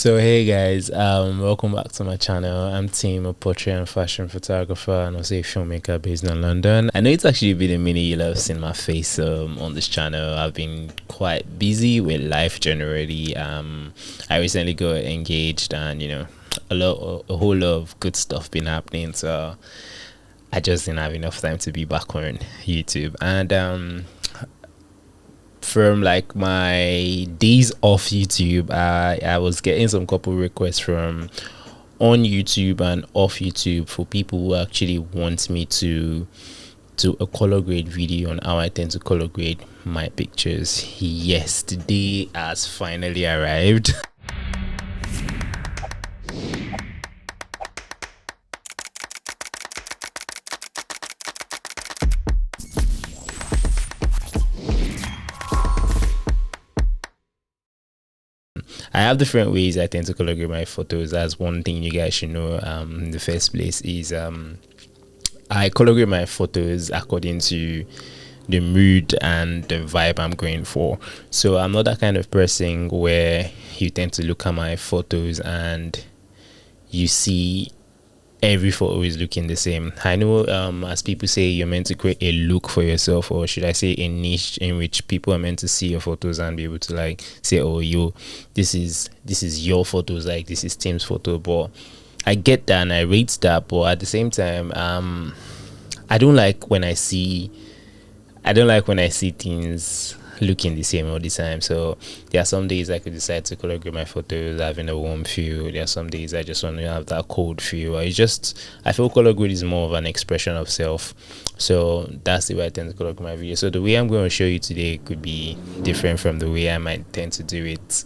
So hey guys, welcome back to my channel. I'm Tim, a portrait and fashion photographer and also a filmmaker based in London. I know it's actually been a minute you'll have seen my face on this channel. I've been quite busy with life generally. I recently got engaged and a whole lot of good stuff been happening, so I just didn't have enough time to be back on YouTube. And from like my days off YouTube, I was getting some couple requests from on YouTube and off YouTube for people who actually want me to do a color grade video on how I tend to color grade my pictures. Yes, the day has finally arrived. I have different ways I tend to color grade my photos. That's one thing you guys should know. In the first place is I color grade my photos according to the mood and the vibe I'm going for. So I'm not that kind of person where you tend to look at my photos and you see every photo is looking the same. I know as people say, you're meant to create a look for yourself, or should I say a niche in which people are meant to see your photos and be able to like say, oh, this is your photos, like this is Tim's photo. But I get that and I rate that, but at the same time I don't like when I see things looking the same all the time. So there are some days I could decide to color grade my photos having a warm feel. There are some days I just want to have that cold feel. I feel color grade is more of an expression of self. So that's the way I tend to color grade my videos. So the way I'm going to show you today could be different from the way I might tend to do it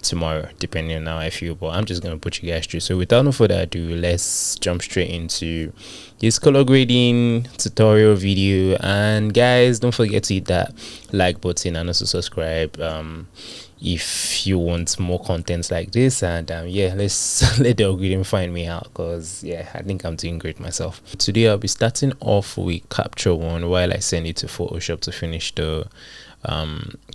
tomorrow, depending on how I feel, but I'm just going to put you guys through. So without no further ado, let's jump straight into this color grading tutorial video. And guys, don't forget to hit that like button and also subscribe if you want more content like this. And yeah, let's let the algorithm find me out, because yeah, I think I'm doing great myself. Today I'll be starting off with capture one while I send it to Photoshop to finish the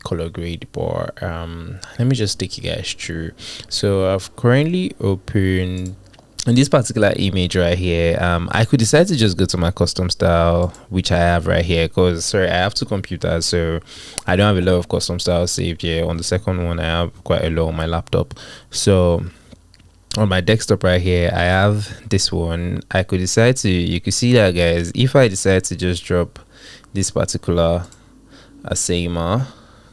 color grade bar. Let me just take you guys through. So I've currently opened in this particular image right here. I could decide to just go to my custom style, which I have right here, because sorry, I have two computers, so I don't have a lot of custom styles saved here. On the second one I have quite a lot on my laptop. So on my desktop right here I have this one. I could decide to, you can see that guys, if I decide to just drop this particular Asema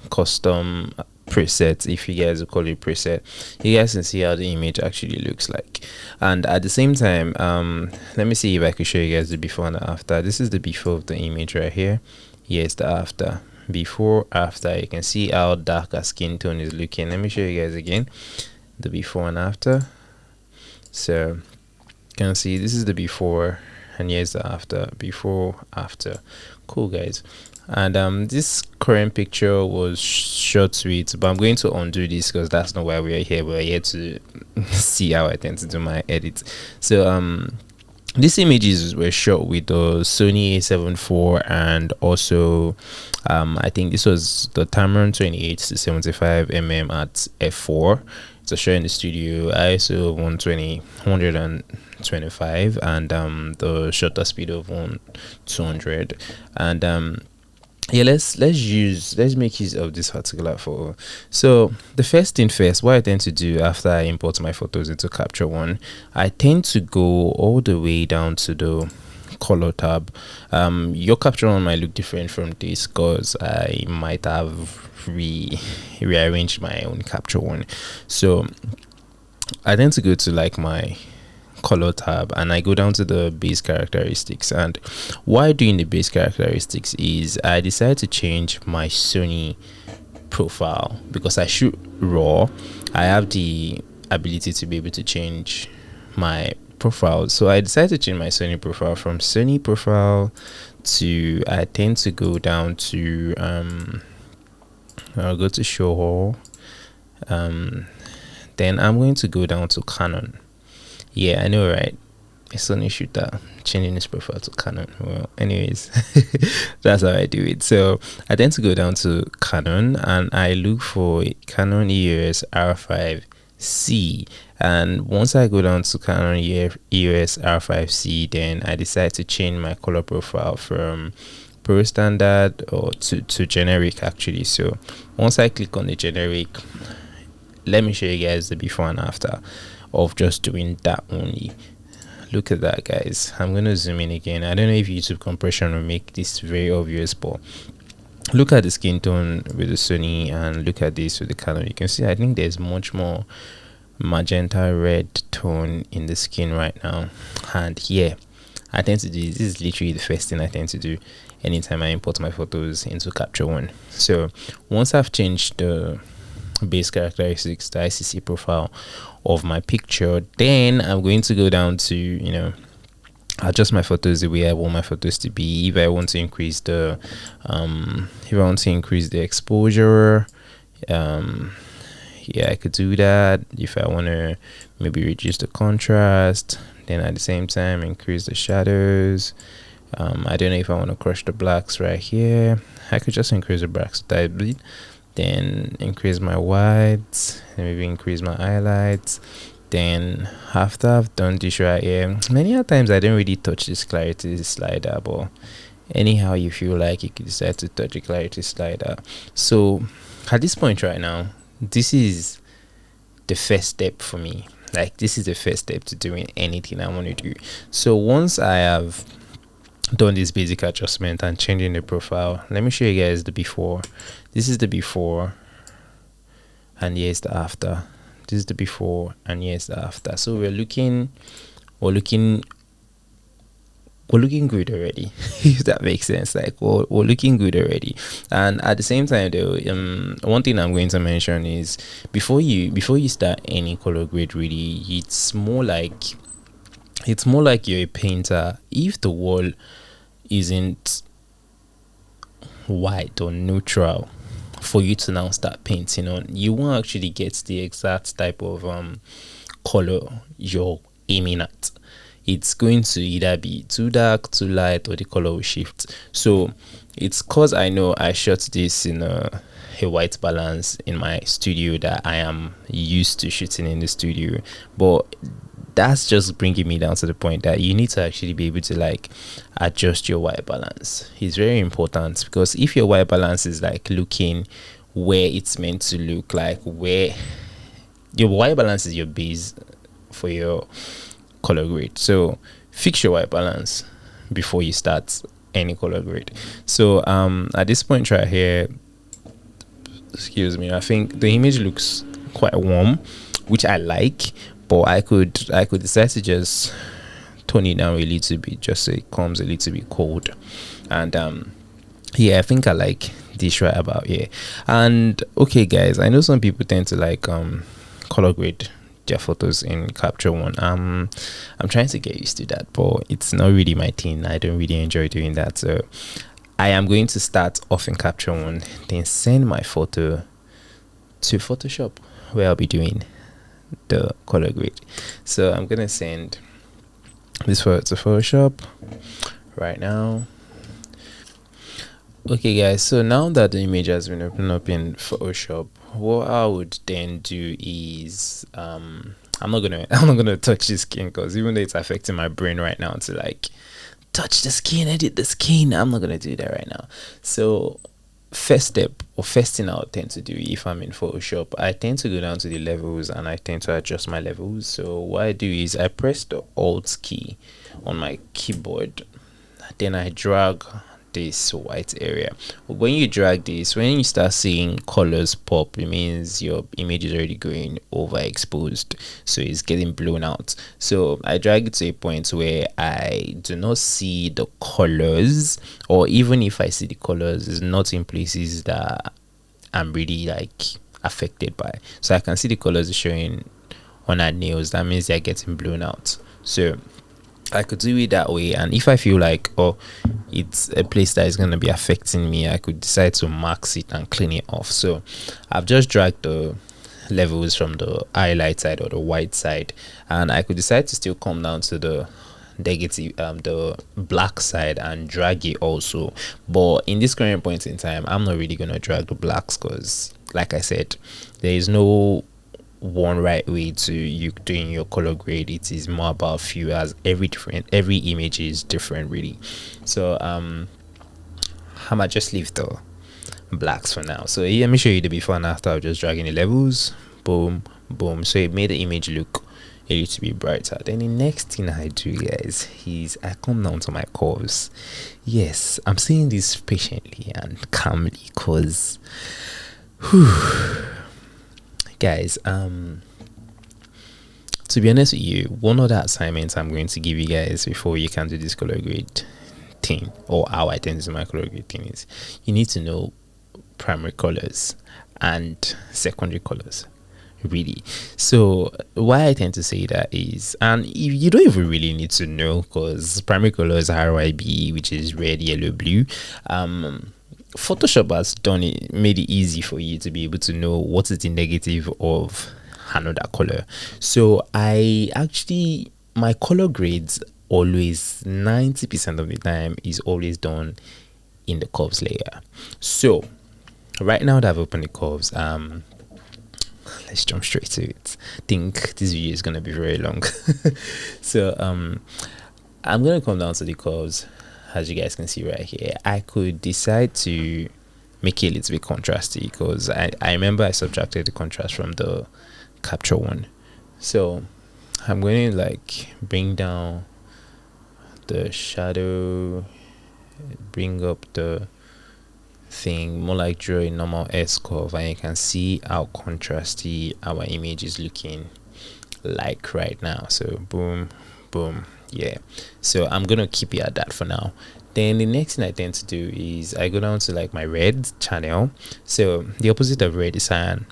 custom preset, if you guys will call it preset, you guys can see how the image actually looks like. And at the same time, let me see if I can show you guys the before and the after. This is the before of the image right here. Here's the after. Before, after, you can see how dark our skin tone is looking. Let me show you guys again the before and after. So you can see this is the before and here's the after. Before, after. Cool guys. And this current picture was shot with, but I'm going to undo this because that's not why we're here. We're here to see how I tend to do my edits. So these images were shot with the Sony A7 IV, and also I think this was the Tamron 28 to 75 mm at f4. It's a shot in the studio, ISO 125, and the shutter speed of 200. And yeah, let's make use of this particular photo. So the first thing first, what I tend to do after I import my photos into capture one, I tend to go all the way down to the color tab. Your capture one might look different from this because I might have rearranged my own capture one. So I tend to go to like my color tab and I go down to the base characteristics. And why doing the base characteristics is I decided to change my Sony profile because I shoot raw. I have the ability to be able to change my profile, so I decided to change my Sony profile from Sony profile to, I tend to go down to I'll go to show all, then I'm going to go down to Canon. Yeah, I know, right? A Sony shooter changing his profile to Canon. Well, anyways, that's how I do it. So I tend to go down to Canon and I look for Canon EOS R5 C. And once I go down to Canon EOS R5C, then I decide to change my color profile from pro standard or to generic actually. So once I click on the generic, let me show you guys the before and after of just doing that only. Look at that, guys. I'm gonna zoom in again. I don't know if YouTube compression will make this very obvious, but look at the skin tone with the Sony and look at this with the Canon. You can see I think there's much more magenta red tone in the skin right now. And yeah, I tend to do this is literally the first thing I tend to do anytime I import my photos into Capture One. So once I've changed the base characteristics, the ICC profile of my picture, then I'm going to go down to, you know, adjust my photos the way I want my photos to be. If I want to increase the exposure, yeah, I could do that. If I want to maybe reduce the contrast, then at the same time increase the shadows. I don't know if I want to crush the blacks right here. I could just increase the blacks a bit, then increase my whites, and maybe increase my highlights. Then after I've done this right here, many a times I don't really touch this clarity slider, but anyhow you feel like you could decide to touch the clarity slider. So at this point right now, this is the first step for me. Like, this is the first step to doing anything I want to do. So once I have done this basic adjustment and changing the profile, let me show you guys the before. This is the before, and here's the after. This is the before, and here's the after. So we're looking good already. If that makes sense, like we're looking good already. And at the same time though, one thing I'm going to mention is before you start any color grade, really, it's more like you're a painter. If the wall isn't white or neutral for you to now start painting on, you won't actually get the exact type of color you're aiming at. It's going to either be too dark, too light, or the color will shift. So it's cause I know I shot this in a white balance in my studio that I am used to shooting in the studio, but that's just bringing me down to the point that you need to actually be able to like adjust your white balance. It's very important, because if your white balance is like looking where it's meant to look, like where your white balance is your base for your color grade. So fix your white balance before you start any color grade. So at this point right here, excuse me, I think the image looks quite warm, which I like, but I could decide to just tone it down a little bit, just so it comes a little bit cold. And yeah, I think I like this right about here. And okay guys, I know some people tend to like color grade their photos in Capture One. I'm trying to get used to that, but it's not really my thing. I don't really enjoy doing that. So I am going to start off in Capture One, then send my photo to Photoshop, where I'll be doing the color grade. So I'm gonna send this photo to Photoshop right now. Okay guys, so now that the image has been opened up in Photoshop, what I would then do is I'm not gonna touch the skin, because even though it's affecting my brain right now to like touch the skin, edit the skin, I'm not gonna do that right now. So first step, or first thing I'll tend to do if I'm in Photoshop, I tend to go down to the levels and I tend to adjust my levels. So what I do is I press the Alt key on my keyboard, then I drag this white area. When you drag this, when you start seeing colors pop, it means your image is already going overexposed, so it's getting blown out. So I drag it to a point where I do not see the colors, or even if I see the colors, it's not in places that I'm really like affected by. So I can see the colors showing on our nails. That means they're getting blown out. So I could do it that way, and if I feel like, oh, it's a place that is going to be affecting me, I could decide to max it and clean it off. So I've just dragged the levels from the highlight side or the white side, and I could decide to still come down to the negative, the black side, and drag it also. But in this current point in time, I'm not really going to drag the blacks, because like I said, there is no one right way to you doing your color grade. It is more about few, as every image is different really. So I might just leave the blacks for now. So let me show you the before and after of just dragging the levels. Boom, boom. So it made the image look a little bit brighter. Then the next thing I do, guys, is I come down to my curves. Yes, I'm saying this patiently and calmly because guys, to be honest with you, one other assignment I'm going to give you guys before you can do this color grade thing, or how I tend to do my color grade thing, is you need to know primary colors and secondary colors really. So why I tend to say that is, and you don't even really need to know, because primary colors are RYB, which is red, yellow, blue. Photoshop has made it easy for you to be able to know what is the negative of another color. So my color grades always 90% of the time is always done in the curves layer. So right now that I've opened the curves, let's jump straight to it. I think this video is gonna be very long. So I'm gonna come down to the curves. As you guys can see right here, I could decide to make it a little bit contrasty, because I remember I subtracted the contrast from the capture one. So I'm going to like bring down the shadow, bring up the thing, more like draw a normal S curve, and you can see how contrasty our image is looking like right now. So boom, boom. Yeah, so I'm gonna keep it at that for now. Then the next thing I tend to do is I go down to like my red channel. So the opposite of red is cyan,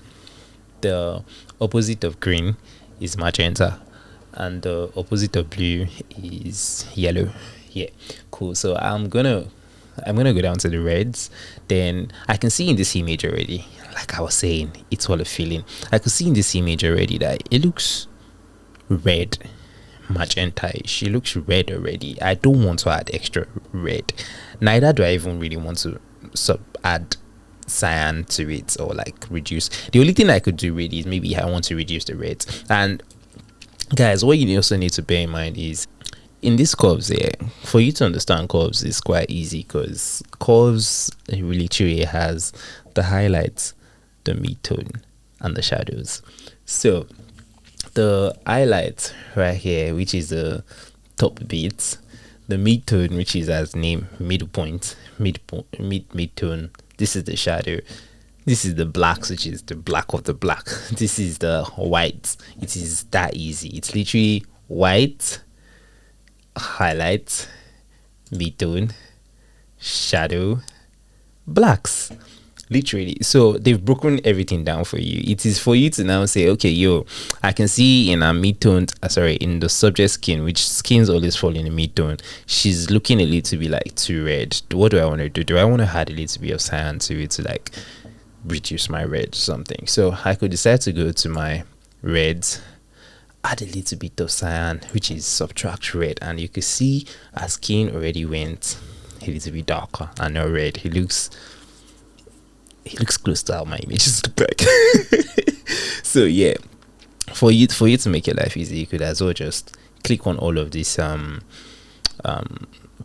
the opposite of green is magenta, and the opposite of blue is yellow. Yeah, cool. So I'm gonna go down to the reds. Then I can see in this image already, like I was saying, it's all a feeling. I could see in this image already that it looks red, magenta-ish. It looks red already. I don't want to add extra red, neither do I even really want to add cyan to it, or like reduce. The only thing I could do really is maybe I want to reduce the red. And guys, what you also need to bear in mind is in these curves here, for you to understand curves is quite easy, because curves really truly has the highlights, the mid-tone, and the shadows. So the highlight right here, which is the top bit, the mid-tone, which is as name midpoint, mid-tone, this is the shadow, this is the blacks, which is the black of the black, this is the white. It is that easy. It's literally white, highlight, mid-tone, shadow, blacks, literally. So they've broken everything down for you. It is for you to now say, okay, yo, I can see in a mid-tone, in the subject skin, which skins always fall in the mid-tone, she's looking a little bit like too red. What do I want to do? Do I want to add a little bit of cyan to it to like reduce my red or something? So I could decide to go to my reds, add a little bit of cyan, which is subtract red, and you can see our skin already went a little bit darker and not red. He looks close to how my images look like. So yeah, for you to make your life easy, you could as well just click on all of these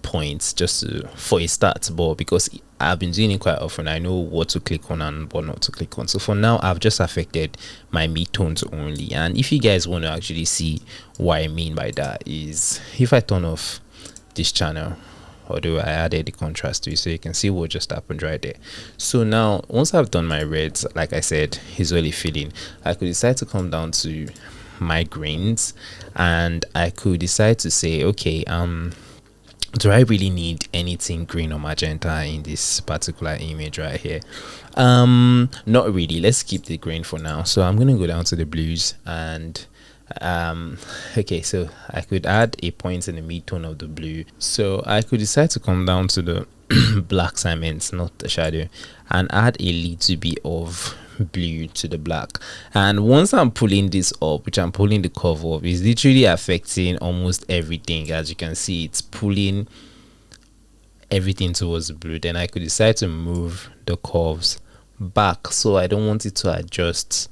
points just for a start. But because I've been doing it quite often, I know what to click on and what not to click on. So for now, I've just affected my mid-tones only. And if you guys want to actually see what I mean by that, is if I turn off this channel, although I added the contrast to it, so you can see what just happened right there. So now once I've done my reds, like I said, is really feeling, I could decide to come down to my greens, and I could decide to say, okay, do I really need anything green or magenta in this particular image right here? Not really. Let's keep the green for now. So I'm gonna go down to the blues, and okay, so I could add a point in the mid-tone of the blue. So I could decide to come down to the black segments, not the shadow, and add a little bit of blue to the black. And once I'm pulling this up, which I'm pulling the curve up, is literally affecting almost everything. As you can see, it's pulling everything towards the blue. Then I could decide to move the curves back, so I don't want it to adjust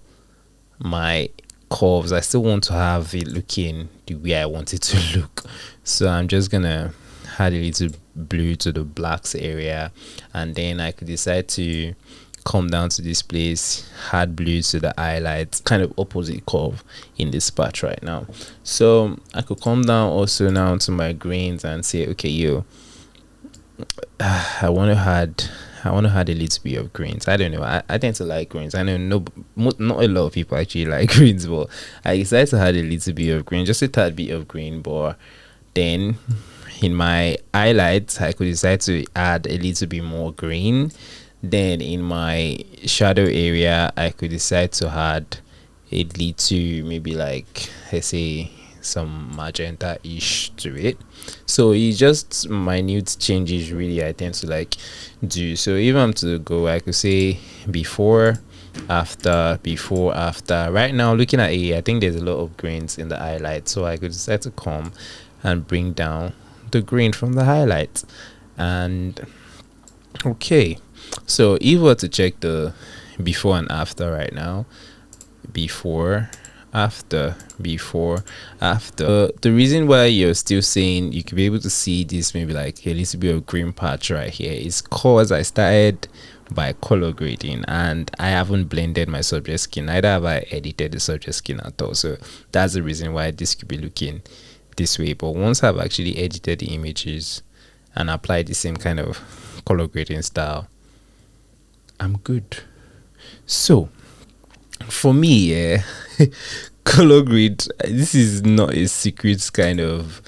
my curves, I still want to have it looking the way I want it to look. So I'm just gonna add a little blue to the blacks area, and then I could decide to come down to this place, add blue to the highlights, kind of opposite curve in this part right now. So I could come down also now to my greens and say, okay, I want to add a little bit of greens. I don't know. I tend to like greens. I know not a lot of people actually like greens, but I decided to add a little bit of green, just a tad bit of green. But then in my highlights, I could decide to add a little bit more green. Then in my shadow area, I could decide to add a little, maybe like, let's say, some magenta-ish to it. So it's just minute changes really I tend to like do. So if I'm to go, I could say before, after, before, after. Right now looking at it, I think there's a lot of greens in the highlight, so I could decide to come and bring down the green from the highlight. And okay, so if we were to check the before and after right now, before, after, before, after, the reason why you're still saying you could be able to see this maybe like a little bit of green patch right here is cause I started by color grading and I haven't blended my subject skin, neither have I edited the subject skin at all. So that's the reason why this could be looking this way. But once I've actually edited the images and applied the same kind of color grading style, I'm good. So for me, yeah, color grade, this is not a secret kind of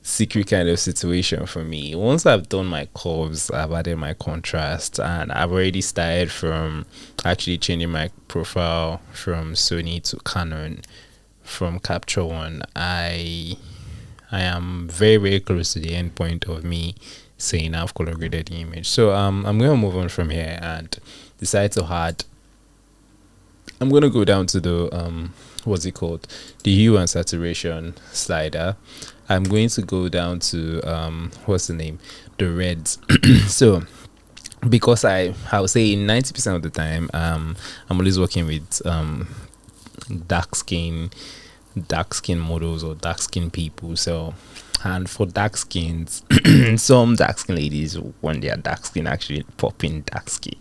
situation for me. Once I've done my curves, I've added my contrast, and I've already started from actually changing my profile from Sony to Canon from Capture One. I am very, very close to the end point of me saying I've color graded the image. So I'm gonna move on from here and decide to add. I'm gonna go down to the what's it called, the hue and saturation slider. I'm going to go down to what's the name, the reds. So because I would say 90% of the time I'm always working with dark skin models or dark skin people. So, and for dark skins, some dark skin ladies want their dark skin actually popping dark skin.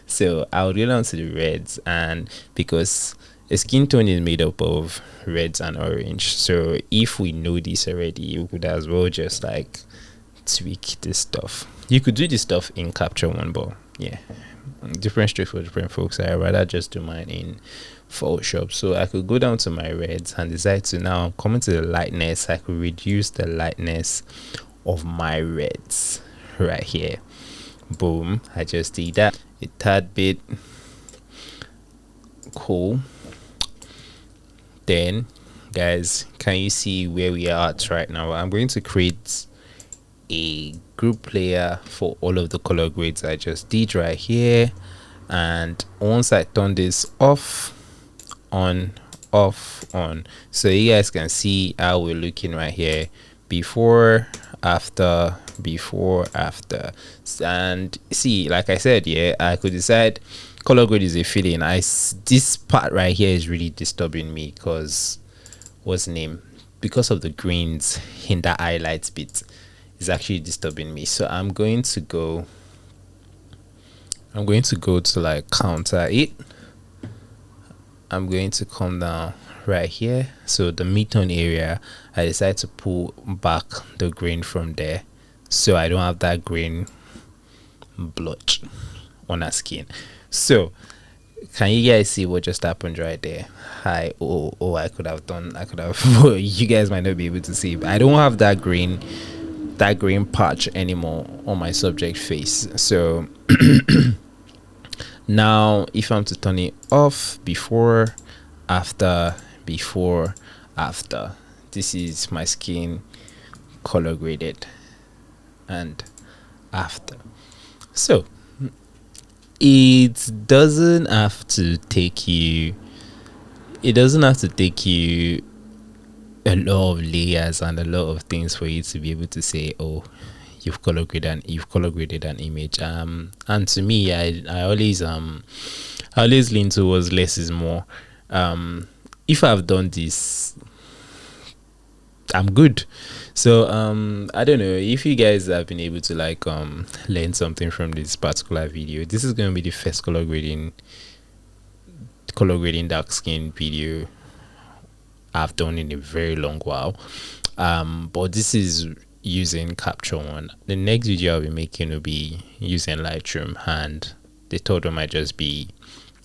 So I'll go down to the reds, and because a skin tone is made up of reds and orange, so if we know this already, we could as well just like tweak this stuff. You could do this stuff in Capture One, but yeah, different strokes for different folks. I rather just do mine in Photoshop. So I could go down to my reds and decide to now come into the lightness. I could reduce the lightness of my reds right here. Boom, I just did that a tad bit. Cool. Then guys, can you see where we are at right now? I'm going to create a group layer for all of the color grades I just did right here, and once I turn this off, on, off, on, so you guys can see how we're looking right here, before, after, before, after. And see, like I said, yeah, I could decide color grade is a feeling. This part right here is really disturbing me because what's the name, because of the greens in that highlights bit is actually disturbing me. So I'm going to go to like counter it. I'm going to come down right here. So the mid-tone area, I decide to pull back the grain from there so I don't have that grain blotch on our skin. So can you guys see what just happened right there? I could have you guys might not be able to see, but I don't have that green patch anymore on my subject face. So now if I'm to turn it off, before, after, before, after, this is my skin color graded and after. So it doesn't have to take you a lot of layers and a lot of things for you to be able to say, oh, you've color graded an image. And to me, I always lean towards less is more. if I've done this, I'm good. So I don't know if you guys have been able to like learn something from this particular video. This is going to be the first color grading dark skin video I've done in a very long while. But this is using Capture One. The next video I'll be making will be using Lightroom, and the third one might just be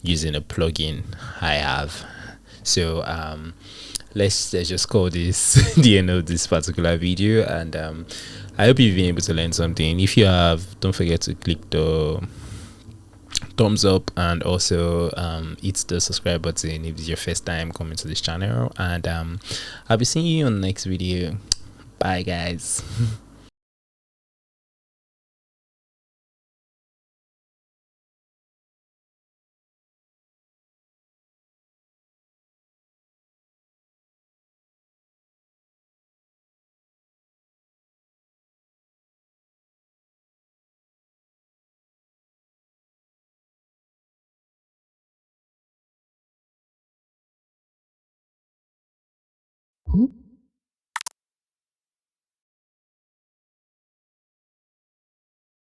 using a plugin I have. So let's just call this the end of this particular video, and I hope you've been able to learn something. If you have, don't forget to click the thumbs up and also hit the subscribe button if it's your first time coming to this channel, and I'll be seeing you on the next video. Bye guys.